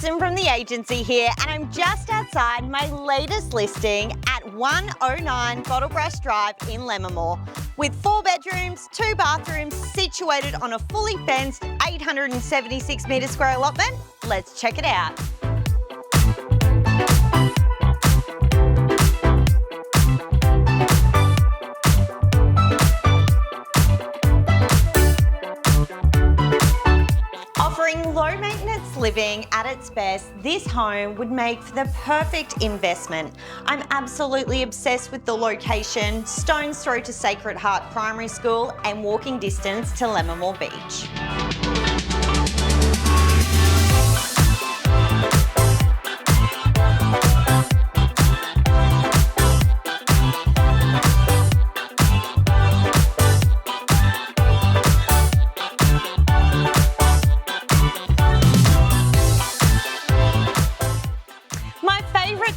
McPherson from the agency here, and I'm just outside my latest listing at 109 Bottlebrush Drive in Lammermoor. With 4 bedrooms, 2 bathrooms, situated on a fully fenced 876 metre square allotment. Let's check it out. Offering low maintenance living at its best, this home would make for the perfect investment. I'm absolutely obsessed with the location, stone's throw to Sacred Heart Primary School and walking distance to Lammermoor Beach.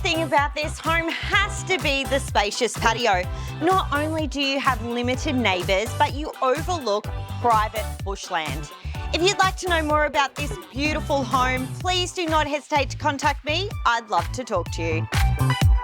Thing about this home has to be the spacious patio. Not only do you have limited neighbours, but you overlook private bushland. If you'd like to know more about this beautiful home, please do not hesitate to contact me. I'd love to talk to you.